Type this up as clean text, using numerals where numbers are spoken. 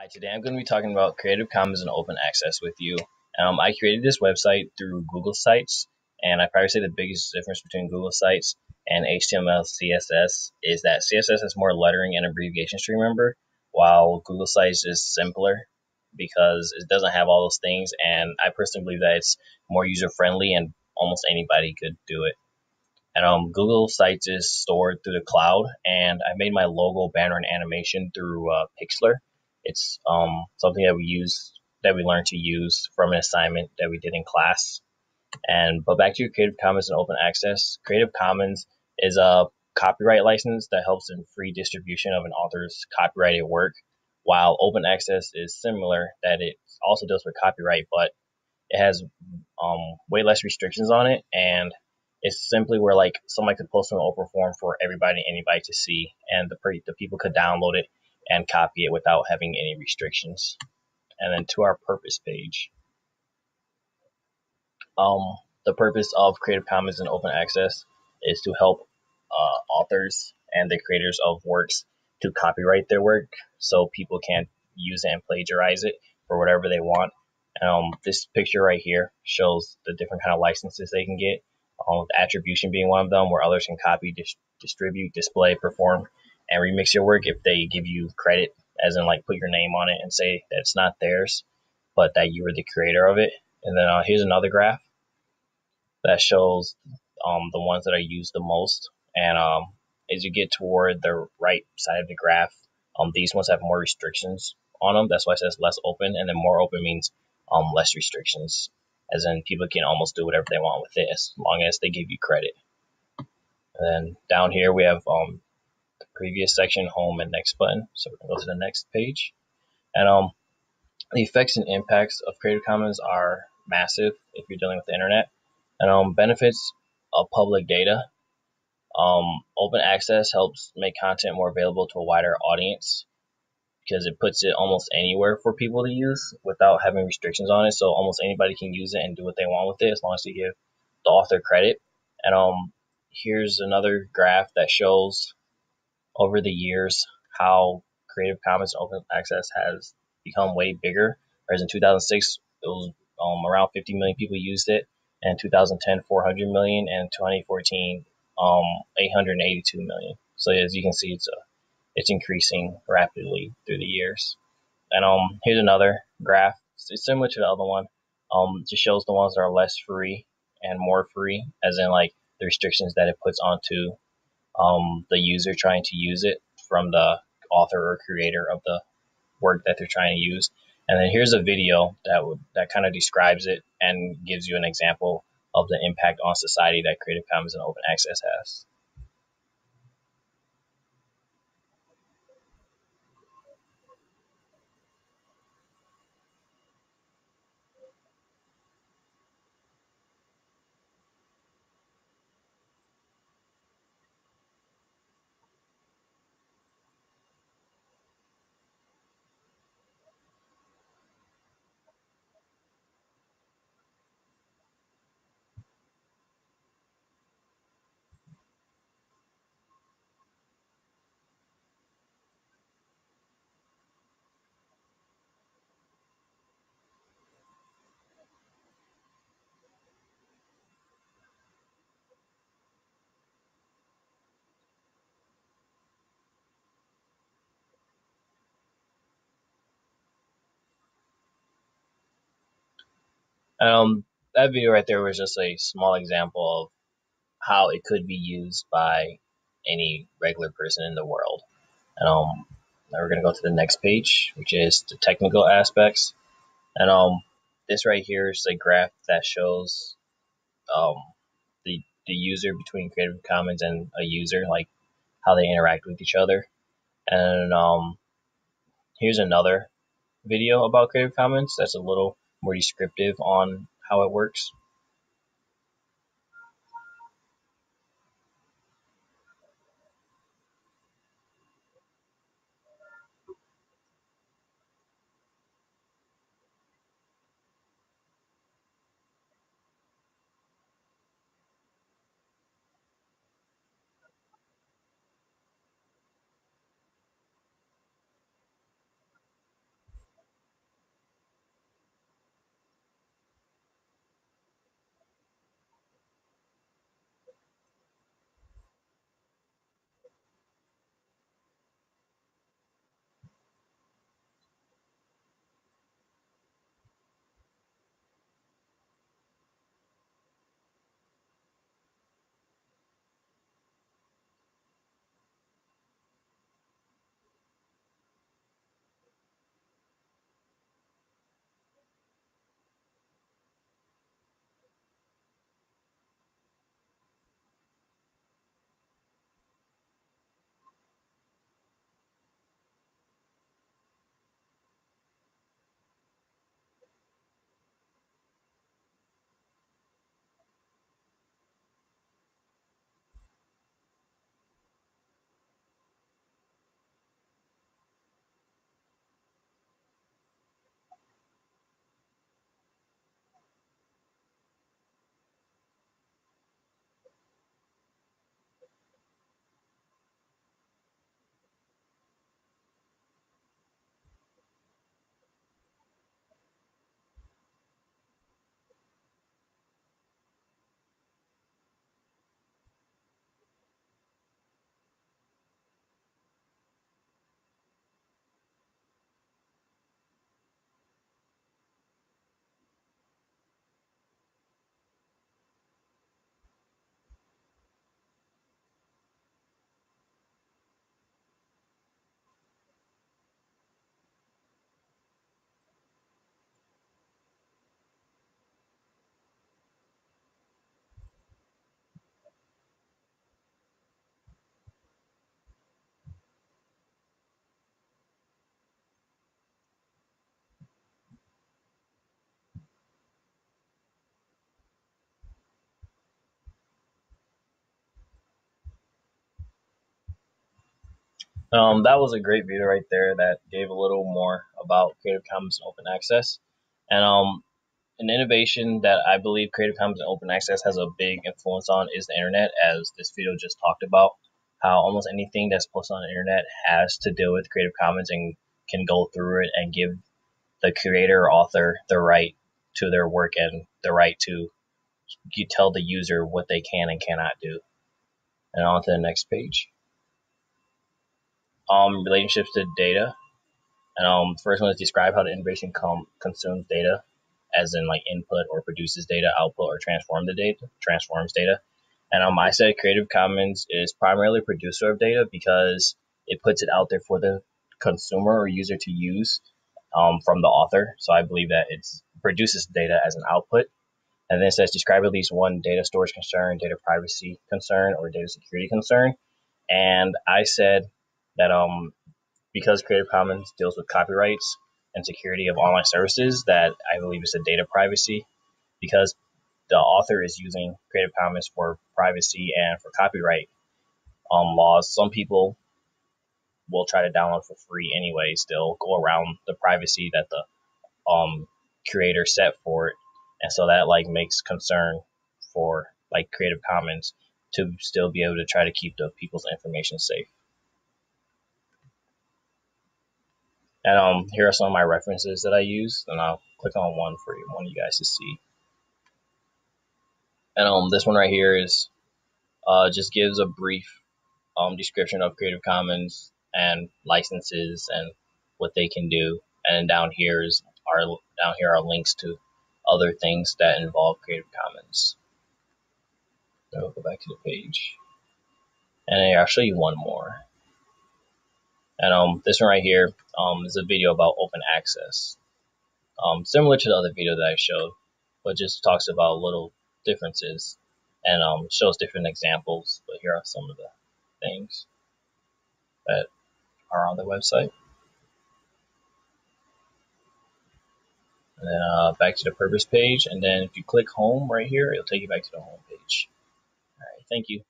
Hi, today I'm going to be talking about Creative Commons and open access with you. I created this website through Google Sites, and I probably say the biggest difference between Google Sites and HTML CSS is that CSS has more lettering and abbreviations to remember, while Google Sites is simpler because it doesn't have all those things, and I personally believe that it's more user-friendly and almost anybody could do it. And Google Sites is stored through the cloud, and I made my logo, banner, and animation through Pixlr. It's something that we learned to use from an assignment that we did in class. But back to your Creative Commons and open access. Creative Commons is a copyright license that helps in free distribution of an author's copyrighted work, while open access is similar, that it also deals with copyright, but it has way less restrictions on it, and it's simply where like somebody could post an open form for anybody to see, and the people could download it and copy it without having any restrictions. And then to our purpose page, the purpose of Creative Commons and open access is to help authors and the creators of works to copyright their work, so people can't use it and plagiarize it for whatever they want. This picture right here shows the different kind of licenses they can get. Attribution being one of them, where others can copy, distribute, display, perform, and remix your work if they give you credit, as in like put your name on it and say that it's not theirs, but that you were the creator of it. And then here's another graph that shows the ones that are used the most. And as you get toward the right side of the graph, these ones have more restrictions on them. That's why it says less open, and then more open means less restrictions, as in people can almost do whatever they want with it as long as they give you credit. And then down here we have the previous section, home, and next button. So we're gonna go to the next page. And the effects and impacts of Creative Commons are massive if you're dealing with the internet. And benefits of public data. Open access helps make content more available to a wider audience because it puts it almost anywhere for people to use without having restrictions on it. So almost anybody can use it and do what they want with it as long as you give the author credit. And here's another graph that shows over the years how Creative Commons open access has become way bigger. Whereas in 2006, it was around 50 million people used it, and in 2010, 400 million, and 2014, 882 million. So as you can see, it's increasing rapidly through the years. And here's another graph. It's similar to the other one. It just shows the ones that are less free and more free, as in like the restrictions that it puts onto the user trying to use it from the author or creator of the work that they're trying to use. And then here's a video that kind of describes it and gives you an example of the impact on society that Creative Commons and open access has. That video right there was just a small example of how it could be used by any regular person in the world. And now we're gonna go to the next page, which is the technical aspects. And this right here is a graph that shows um, the user between Creative Commons and a user, like how they interact with each other. And here's another video about Creative Commons that's a little more descriptive on how it works. That was a great video right there that gave a little more about Creative Commons and open access. And an innovation that I believe Creative Commons and open access has a big influence on is the internet, as this video just talked about. How almost anything that's posted on the internet has to do with Creative Commons and can go through it and give the creator or author the right to their work and the right to you tell the user what they can and cannot do. And on to the next page. Relationships to data. And first one is describe how the innovation consumes data, as in like input or produces data, output or transforms data. And I said Creative Commons is primarily a producer of data because it puts it out there for the consumer or user to use from the author. So I believe that it produces data as an output. And then it says describe at least one data storage concern, data privacy concern, or data security concern. And I said that because Creative Commons deals with copyrights and security of online services, that I believe is a data privacy because the author is using Creative Commons for privacy and for copyright laws. Some people will try to download for free anyway, still go around the privacy that the creator set for it, and so that like makes concern for like Creative Commons to still be able to try to keep the people's information safe. And here are some of my references that I use, and I'll click on one for one of you guys to see. And this one right here is just gives a brief description of Creative Commons and licenses and what they can do. And down here are links to other things that involve Creative Commons. So we'll go back to the page, and here, I'll show you one more. And this one right here is a video about open access. Similar to the other video that I showed, but just talks about little differences and shows different examples. But here are some of the things that are on the website. And then back to the purpose page, and then if you click home right here, it'll take you back to the home page. All right, thank you.